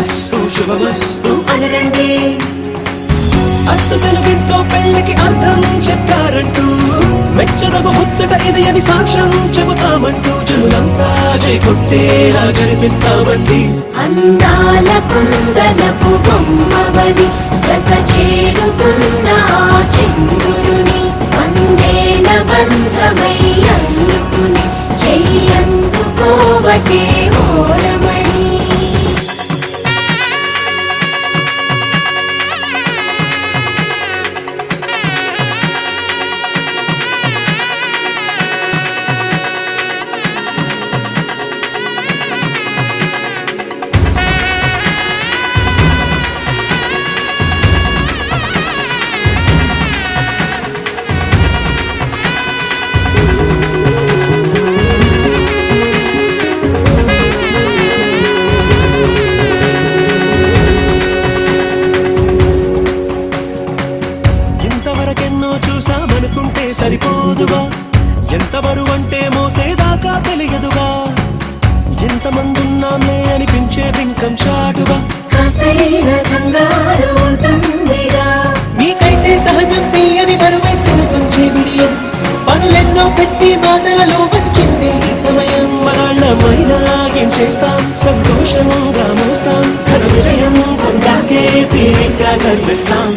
శుభమస్తు శుభమస్తు అనరండి. అచ్చు తెలుగింట్లో పెళ్లికి అర్థం చెప్పారంటూ మెచ్చదగు ముచ్చట ఇది అని సాక్ష్యం చెబుతామంటూ జనులంతా జై కొట్టేలా జరిపిస్తామండి. అందాల కుందనపు బొమ్మవని జత చేరుతున్న చంద్రుని వందేల బంధమై అల్లుకుని చెయ్యందుకోవటే ఓరమణి. చూసామనుకుంటే సరిపోదుగా, ఎంత బరువంటే మోసేదాకా తెలియదుగా, ఎంతమందున్నామే అనిపించే బింకం చాటుగా నీకైతే సహజం తీయని బరువై సినసొంచే బిడియం పనులెన్నో పెట్టి బాధలలో వచ్చింది ఈ సమయం. మనాళ్ళమైనా ఏం చేస్తాం సంతోషంగా మోస్తాం ఘన విజయం పొందాకే తీరిగ్గా కనిపిస్తాం.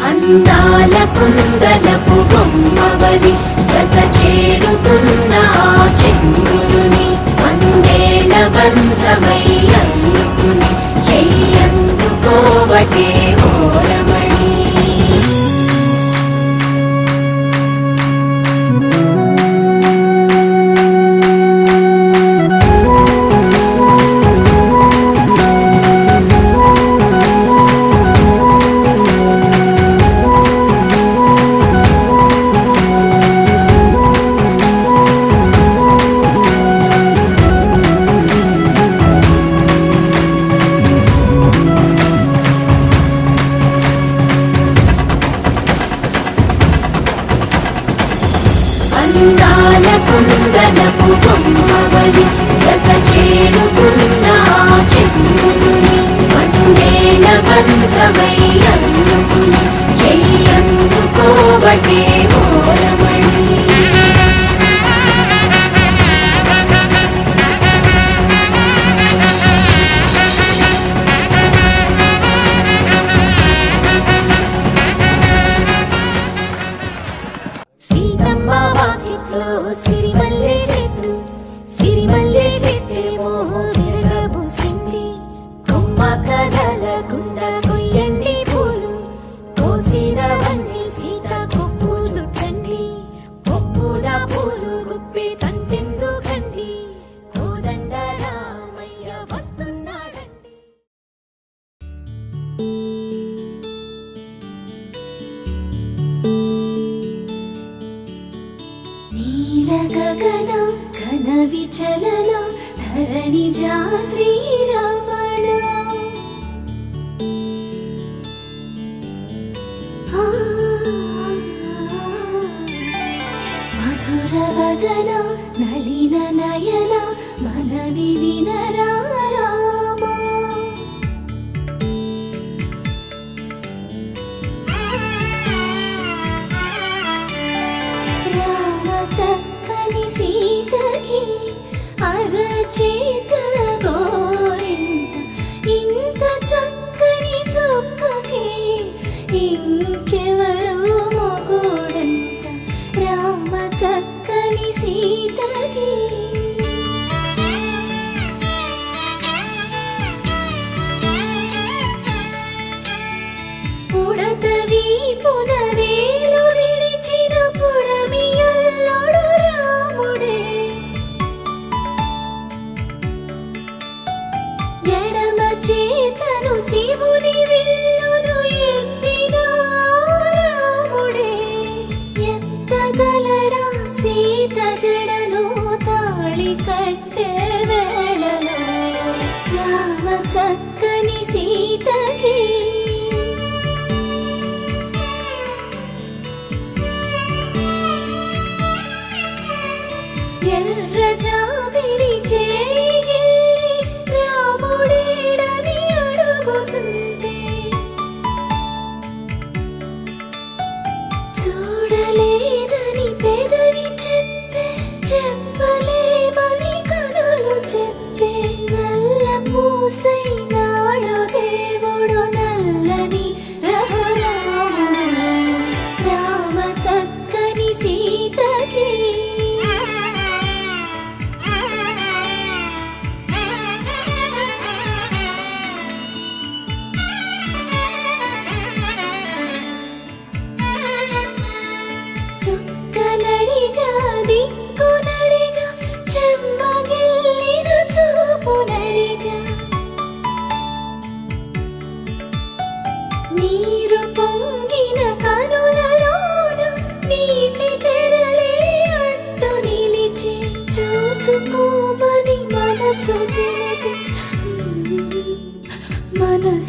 అందాల కుందనపు బొమ్మవని జత చేరుతున్న చంద్రుని వందేల బంధమై అల్లుకుని చెయ్యందుకోవటే ఓరమణి. అందాల కుందనపు బొమ్మవని జత చేరుకున్న చంద్రుని వందేల బంధమై అల్లుకుని చెయ్యందుకోవటే ఓరమణి. సిరిమల్లె చెట్టు సిరిమల్లె చెట్టేమో తిరగబూసింది, కొమ్మ కదలకుండా కొయ్యండి పూలు కోసినవన్నీ సీత కొప్పు చుట్టండి, కొప్పుడ పూలు గుప్పి తంతెందుకండి కోదండ రామయ్య వస్తున్నాడండి. నీల గగన ఘన విచలన ధరణిజా శ్రీరమణ మధుర వదన నళిన నయన మనవి వినరా రామా. చక్కని సీతకి అరచేత గోరింట ఇంత చక్కని చుక్కకి ఇంకెవరో మొగుడంట. రామ చక్కని సీతకి ఉడత వీపున వేలు విడిచిన పుడమియల్లోడు రాముడే, ఎడమ చేతను శివుని విల్లును ఎత్తిన రాముడే, ఎత్తగలడా సీత జడను తాళి కట్టే వేళలో రామ చక్కని సీతకి. ఎర్ర జాబిలి చేయి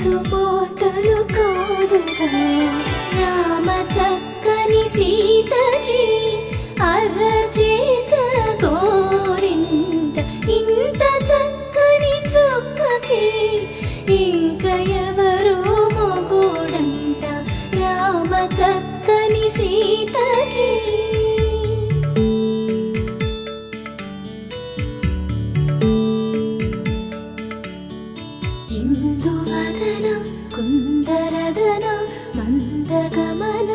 పసుపోటలు కాదుగా రామ చక్కని సీతకి అరచేత గోరింట ఇంత చక్కని చుక్కకి ఇంక ఎవరో మొగుడంట రామ చక్కని సీతకి ఇందువదన కుందరదన మందగమన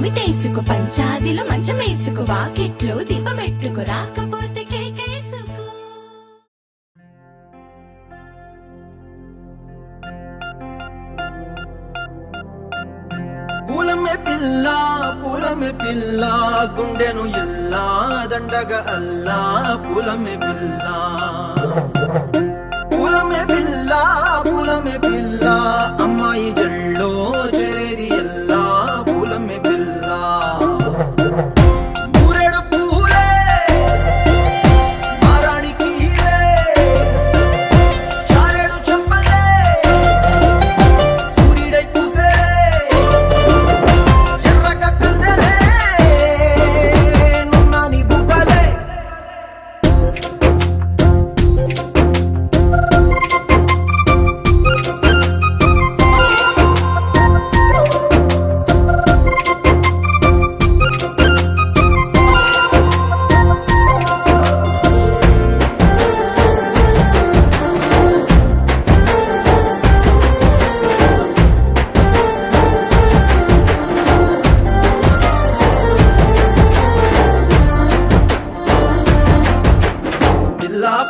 పమిటేసుకో పంచాదిలో మంచమేసుకో వాకిట్లో దీపమెట్టుకో రాకపోతే కేకేసుకో. పూలమే పిల్ల గుండెను ఇల్లా దండగ అల్లా పూలమే పిల్ల అమ్మాయి జల్లో చేరేది ఎల్లా పూలమే పిల్ల ఊరెడు పూలే మారానికి చారెడు చెప్పలే సూర్యుడై పూసే ఎర్రగ కందలే నున్నాని బుగ్గలే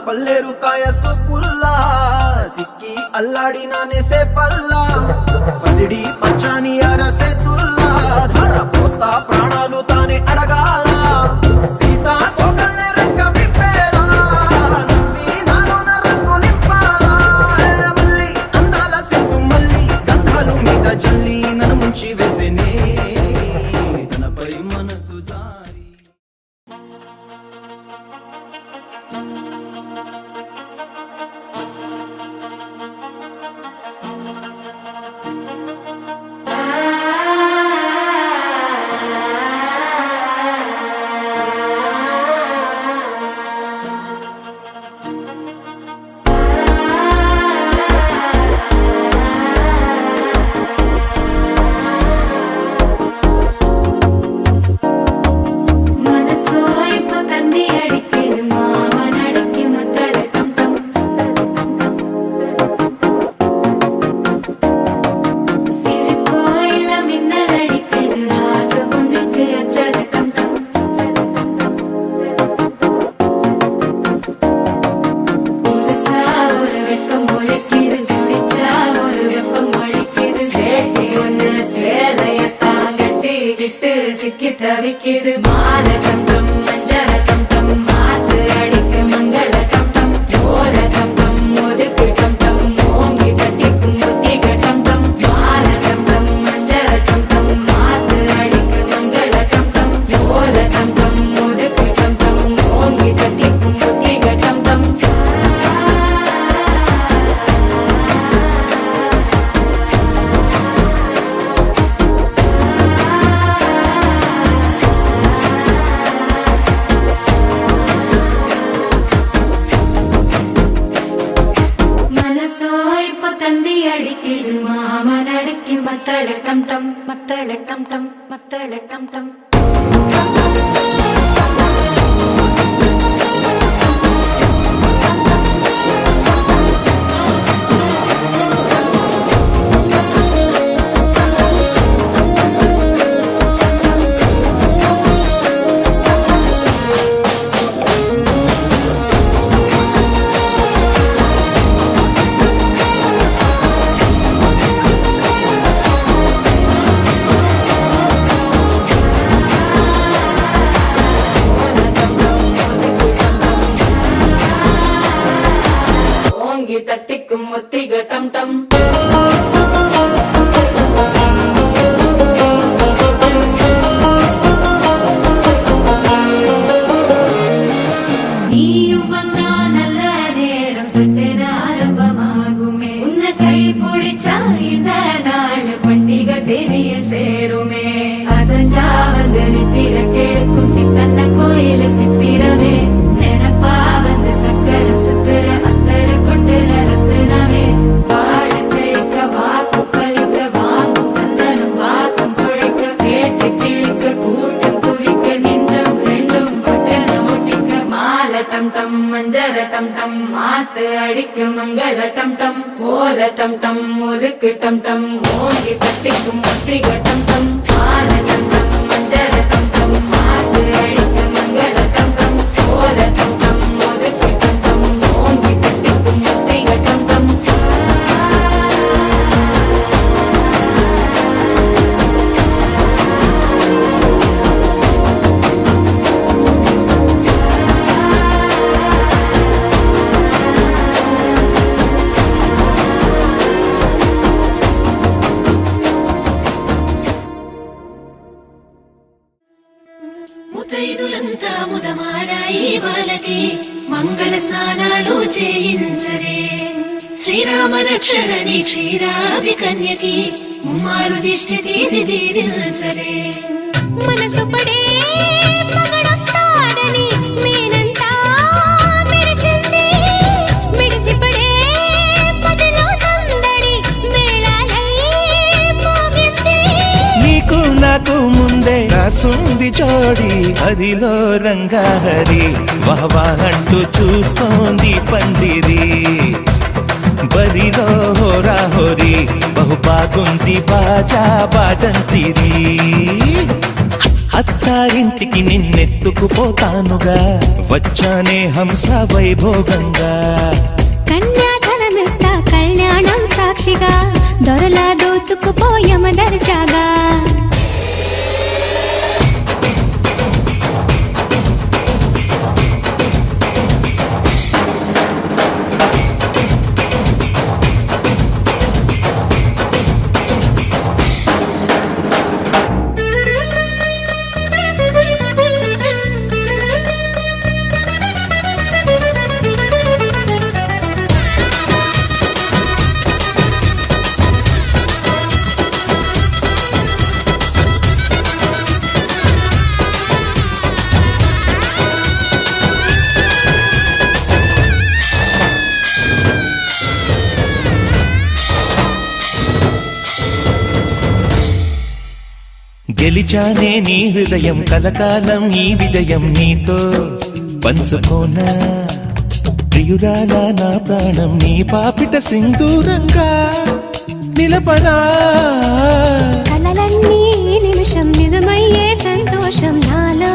పల్లేరు కాయ సొప్పుల్లా సిక్కి అల్లాడినానే సే పల్లా పసిడి పచ్చాని అరసే తుల్లా ధర పోస్తా ప్రాణాలు తానే అడగాల సీతా కోకల్లే రంగ విప్పేలా నవ్వి నాలోన రంగు నింపాలా మల్లి అందాల సెట్టు మల్లి గంధాలు మీద జల్లి నన్ను ముంచి వేసేనే తనపై మనసు జారి சிக்கி தவிக்குது மால டம் டம் மஞ்சள டம் டம் மாத்து அடிக்க மங்கள டம் டம் ஓல டம் டம் ஒதுக்கு டம் டம் ஓங்கி தட்டிக்கும் புத்திக டம் டம் மால டம் டம் மஞ்சள டம் டம் மாத்து அடிக்க மங்கள டம் டம் ஓல டம் டம் ஒதுக்கு டம் டம் ஓங்கி தட்டிக்கும் புத்திக டம் டம் மத்தள டம் டம் மத்தள டம் டம் மத்தள டம் டம் தட்டிக்கும் முத்திக டம் டம் நீயும் வந்தா நல்ல நேரம் சட்டென ஆரம்பமாகுமே உன்னை கை பிடிச்சா இந்த நாள் பண்டிகை தெரியல் சேருமே அசஞ்சா வந்து நித்திர கிழக்கும் சித்தன்ன கோயில சித்திரமே நினப்பா வந்து சக்கரம் சுத்துற அத்தர கொண்டு ரத்தினமே வாழ செழிக்க வாக்கு பலிக்க வாங்கும் சந்தனம் வாசம் பொழைக்க கேட்டு கிழிக்க கூட்டம் குதிக்க நெஞ்சம் ரெண்டும் பட்டன ஒட்டிக்க மால டம் டம் மஞ்சர டம் டம் மாத்து அடிக்க மங்கள டம் டம் ஓல டம் டம் ஒதுக்கு டம் டம் ஓங்கி தட்டிக்கும் ஒத்திக டம் டம் மால டம் டம் ముత్తైదులంతా ముదమారాయి బాలకి మంగళ స్నానాలు చేయించరే శ్రీరామ రక్షణని క్షీరాది కన్యకి ముమ్మారు దిష్టి తీసి దీవించరే మనసు పడే మగడొస్తాడని మేనంతా మెరిసింది మిడిసిపడే పదిలో సందడి మేళాలై మోగింది నీకు నాకు ముందే రాసుంది జోడి హరిలో రంగాహరి వహవా అంటూ చూస్తోంది పందిరి బరిలో హోరా హోరి బహు బాగుంది బాజా బాజంతిరి అత్తారింటికి నిన్నెత్తుకుపోతానుగా వచ్చానే హంస వైభోగంగా కన్యాధనమిస్తా కళ్యాణం సాక్షిగా దొరలా దోచుకుపోయమ దర్జాగా గెలిచానే నీ హృదయం కలకాలం ఈ విజయం నీతో పంచుకోనా ప్రియురాలా నా ప్రాణం నీ పాపిట సింధూరంగా నిలపనా కలలన్నీ నిమిషం నిజమయ్యే సంతోషం నాలో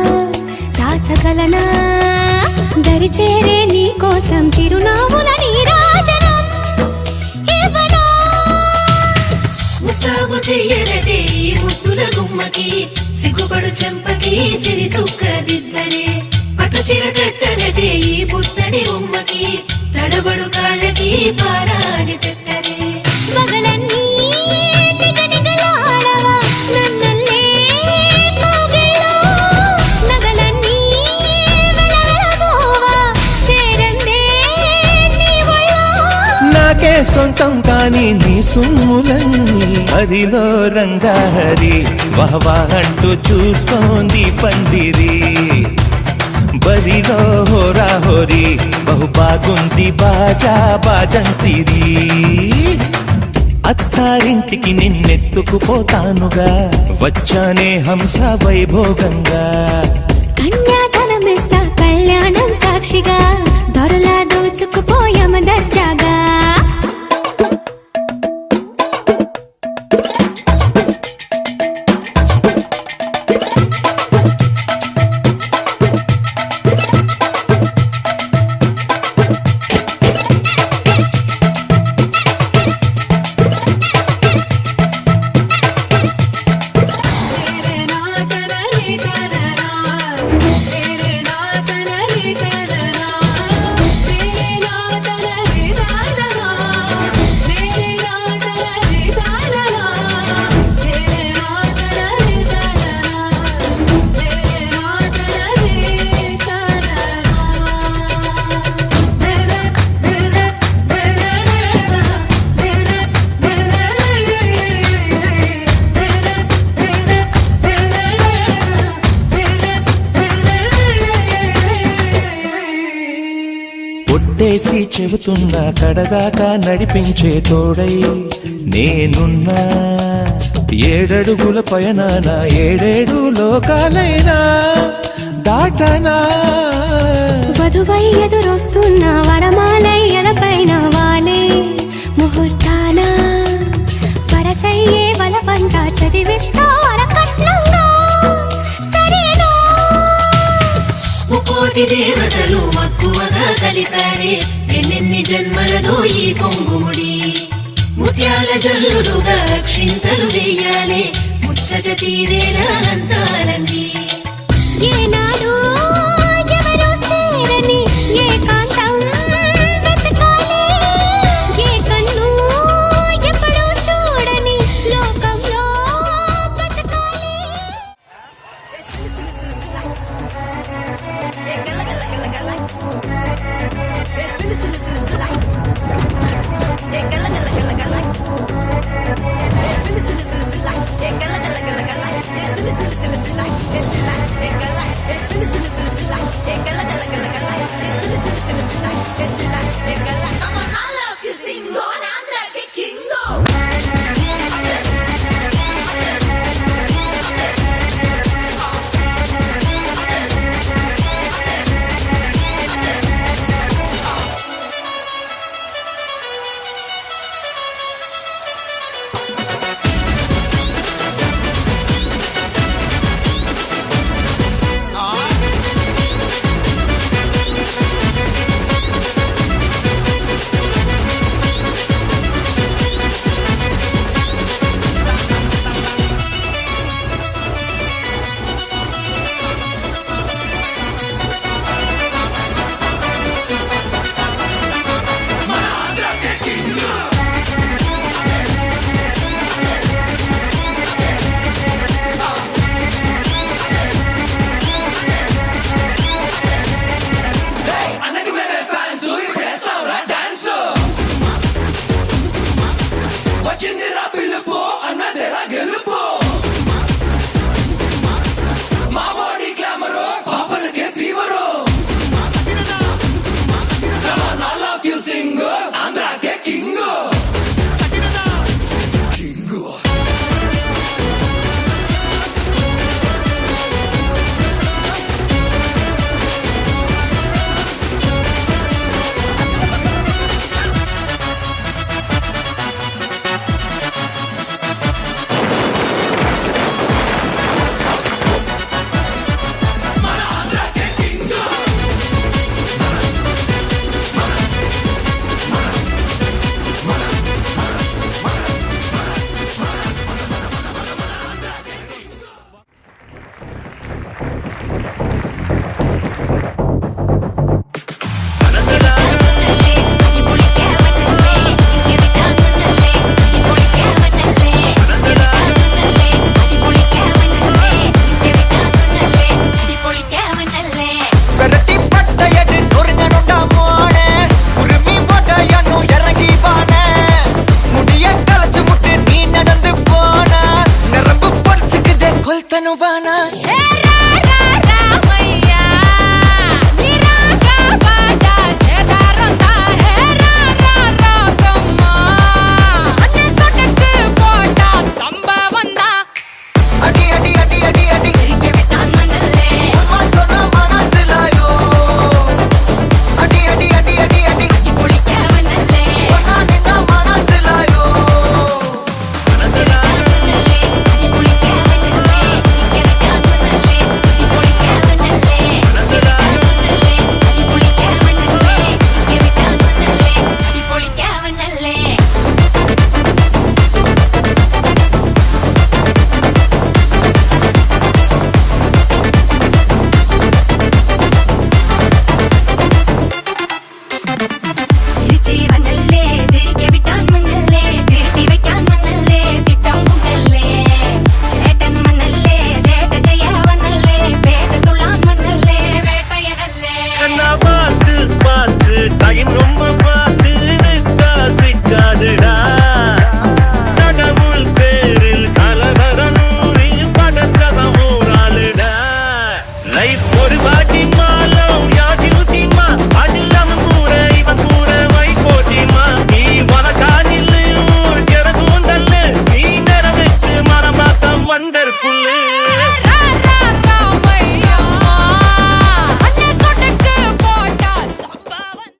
దాచగలనా దరిచేరే నీ కోసం చిరునవ్వుల నీరాజనం ఇవ్వనా ముస్తాబు చెయ్యరటే ఈ ముద్దుల గుమ్మకి సిగ్గుపడు చెంపకి సిరి చుక్క దిద్దరే పట్టు చీర కట్టనటే ఈ పుత్తడి బొమ్మకి తడబడు కాళ్ళకి పారాడి పెట్టరే మగలన్నీ నిగనిగలాడవా నన్నల్లే కోగిళ్ళో నగలన్నీ వెలవెలబోవా చేరందే నీ ఒళ్ళో నాకే సొంతం కాని నీ సుమ్ములన్నీ హరిలో రంగాహరి వహవా అంటూ చూస్తోంది పందిరి బరిలో హోరా హోరి బహు బాగుంది బాజా బాజంతిరి అత్తారింటికి నిన్నెత్తుకుపోతానుగా వచ్చానే హంస వైభోగంగా కన్యాధనమిస్తా కళ్యాణం సాక్షిగా దొరలా దోచుకుపోయమ దర్జాగా ఒట్టేసి చెబుతున్నా కడదాకా నడిపించే తోడై నేనున్నా ఏడడుగుల పయనాన ఏడేడు లోకాలైనా దాటనా వధువై ఎదురొస్తున్న వరమాలై ఎదపైన వాలే ముహూర్తాన వరసయ్యే వలపంతా చదివిస్తా వరకట్నంగా సరేనా ముకోటి దేవతలు మక్కువగా కలిపారే ఎన్నెన్ని జన్మలదో ఈ కొంగుముడి ముత్యాల జల్లులుగా క్షింతలు వేయాలే ముచ్చట తీరేలా అంతారండి ఏనాడు ఎవరో చేరని ఏకాంతం వెతకాలి ఏ కన్ను ఎప్పుడూ చూడని లోకంలో బతకాలి అన్నకి మేమే ఫ్యాన్స్ ఇప్పుడు వేస్తాంరా డాన్స్ వచ్చిందిరా పిలుపు అన్నదేరా గెలుపు మా బాడీ గ్లామరు పాపలకే fever I love you sing ఆంధ్రాకే కింగ్ விரட்டி பட்டையடு நொறுங்கனுண்டா மோனே உரிமை போட்டையன்னு இறங்கி பானே முடிய கலைச்சு முட்டு நீ நடந்து போன நரம்பு பொறிச்சுக்குதே கொல்தனுவானா